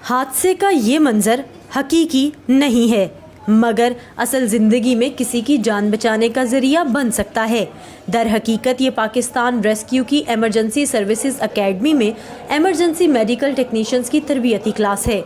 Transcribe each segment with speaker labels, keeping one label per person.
Speaker 1: हादसे का ये मंजर हकीकी नहीं है, मगर असल ज़िंदगी में किसी की जान बचाने का ज़रिया बन सकता है। दर हकीकत ये पाकिस्तान रेस्क्यू की एमरजेंसी सर्विसेज एकेडमी में एमरजेंसी मेडिकल टेक्नीशियंस की तरबियती क्लास है।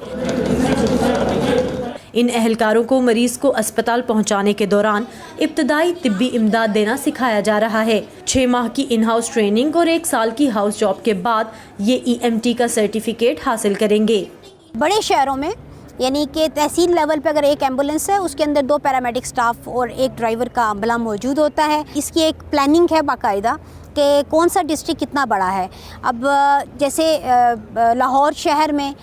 Speaker 1: इन अहलकारों को मरीज को अस्पताल पहुंचाने के दौरान इब्तदाई तिब्बी इमदाद देना सिखाया जा रहा है। 6 माह की इन हाउस ट्रेनिंग और 1 साल की हाउस जॉब के बाद ये EMT का सर्टिफिकेट हासिल करेंगे।
Speaker 2: बड़े शहरों में यानी कि तहसील लेवल पे अगर एक एम्बुलेंस है, उसके अंदर 2 पैरामेडिक स्टाफ और 1 ड्राइवर का अमला मौजूद होता है। इसकी एक प्लानिंग है बाकायदा कि कौन सा डिस्ट्रिक्ट कितना बड़ा है। अब जैसे लाहौर शहर में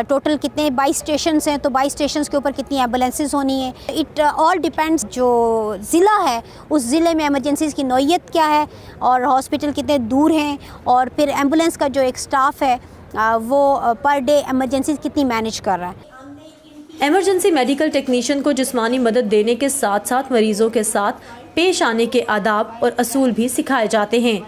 Speaker 2: टोटल कितने 22 स्टेशन हैं, तो 22 स्टेशन के ऊपर कितनी एम्बुलेंसेस होनी है। इट ऑल डिपेंड्स जो ज़िला है उस ज़िले में एमरजेंसीज़ की नौइयत क्या है और हॉस्पिटल कितने दूर हैं, और फिर एम्बुलेंस का जो एक स्टाफ है वो पर डे एमरजेंसीज़ कितनी मैनेज कर रहा है।
Speaker 1: एमरजेंसी मेडिकल टेक्नीशियन को जिस्मानी मदद देने के साथ साथ मरीजों के साथ पेश आने के आदाब और असूल भी सिखाए जाते हैं।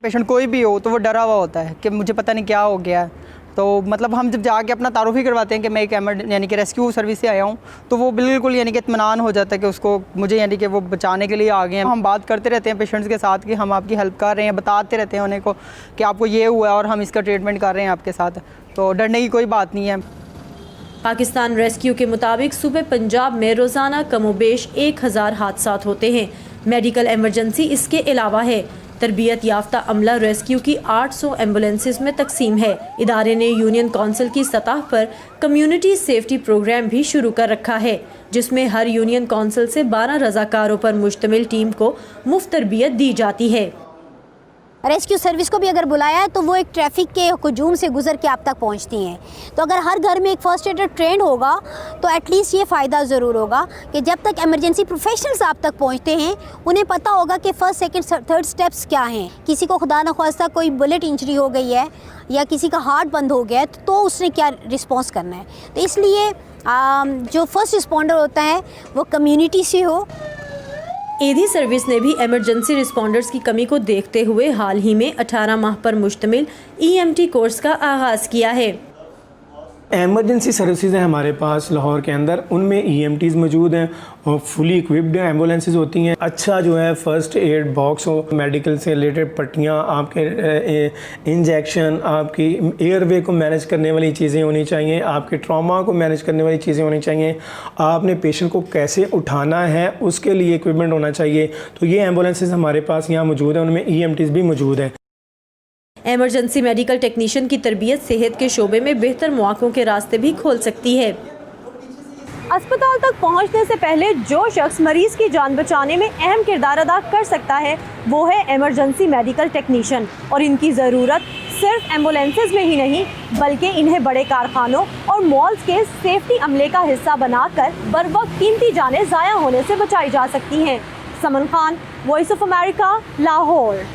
Speaker 3: पेशेंट कोई भी हो तो वो डरा हुआ होता है कि मुझे पता नहीं क्या हो गया, तो मतलब हम जब जाके अपना तारुफ ही करवाते हैं कि मैं एक यानी कि रेस्क्यू सर्विस से आया हूँ, तो वो बिल्कुल यानी कि इत्मीनान हो जाता है कि उसको मुझे यानी कि वो बचाने के लिए आ गए हैं। हम बात करते रहते हैं पेशेंट्स के साथ कि हम आपकी हेल्प कर रहे हैं, बताते रहते हैं उन्हें को कि आपको ये हुआ है और हम इसका ट्रीटमेंट कर रहे हैं आपके साथ, तो डरने की कोई बात नहीं है।
Speaker 1: पाकिस्तान रेस्क्यू के मुताबिक सूबे पंजाब में रोज़ाना कमोबेश 1000 हादसात होते हैं। मेडिकल एमरजेंसी इसके अलावा है। तरबियत याफ्ता अमला रेस्क्यू की 800 एम्बुलेंसेज में तकसीम है। इदारे ने यूनियन काउंसिल की सतह पर कम्युनिटी सेफ्टी प्रोग्राम भी शुरू कर रखा है, जिसमें हर यूनियन काउंसिल से 12 रजाकारों पर मुश्तमिल टीम को मुफ्त तरबियत दी जाती है।
Speaker 2: रेस्क्यू सर्विस को भी अगर बुलाया है तो वो एक ट्रैफिक के हुजूम से गुजर के आप तक पहुंचती हैं। तो अगर हर घर में एक फ़र्स्ट एडर ट्रेंड होगा तो एटलीस्ट ये फ़ायदा ज़रूर होगा कि जब तक एमरजेंसी प्रोफेशनल्स आप तक पहुंचते हैं उन्हें पता होगा कि फ़र्स्ट सेकंड थर्ड स्टेप्स क्या हैं। किसी को खुदा न ख्वास्ता कोई बुलेट इंजरी हो गई है या किसी का हार्ट बंद हो गया है तो उसने क्या रिस्पॉन्स करना है। तो इसलिए जो फर्स्ट रिस्पॉन्डर होता है वो कम्यूनिटी से हो।
Speaker 1: एधी सर्विस ने भी एमरजेंसी रिस्पॉन्डर्स की कमी को देखते हुए हाल ही में 18 माह पर मुश्तमिल EMT कोर्स का आगाज़ किया है।
Speaker 4: एमरजेंसी सर्विसेज हैं हमारे पास लाहौर के अंदर, उनमें EMTs मौजूद हैं और फुली इक्विप्ड एम्बुलेंसेज होती हैं। अच्छा जो है फर्स्ट एड बॉक्स हो, मेडिकल से रिलेटेड पट्टियाँ, आपके इंजेक्शन, आपकी एयरवे को मैनेज करने वाली चीज़ें होनी चाहिए, आपके ट्रॉमा को मैनेज करने वाली चीज़ें होनी चाहिए, आपने पेशेंट को कैसे उठाना है उसके लिए इक्विपमेंट होना चाहिए। तो ये एम्बुलेंसेज हमारे पास यहाँ मौजूद हैं, उनमें EMTs भी मौजूद हैं।
Speaker 1: एमरजेंसी मेडिकल टेक्नीशियन की तरबियत सेहत के शोबे में बेहतर मौक़ों के रास्ते भी खोल सकती है। अस्पताल तक पहुंचने से पहले जो शख्स मरीज की जान बचाने में अहम किरदार अदा कर सकता है वो है एमरजेंसी मेडिकल टेक्नीशियन, और इनकी ज़रूरत सिर्फ एम्बुलेंसेज में ही नहीं बल्कि इन्हें बड़े कारखानों और मॉल्स के सेफ्टी अमले का हिस्सा बनाकर बर वक्त कीमती जानें ज़ाया होने से बचाई जा सकती हैं। Saman Khan, Voice of America, Lahore.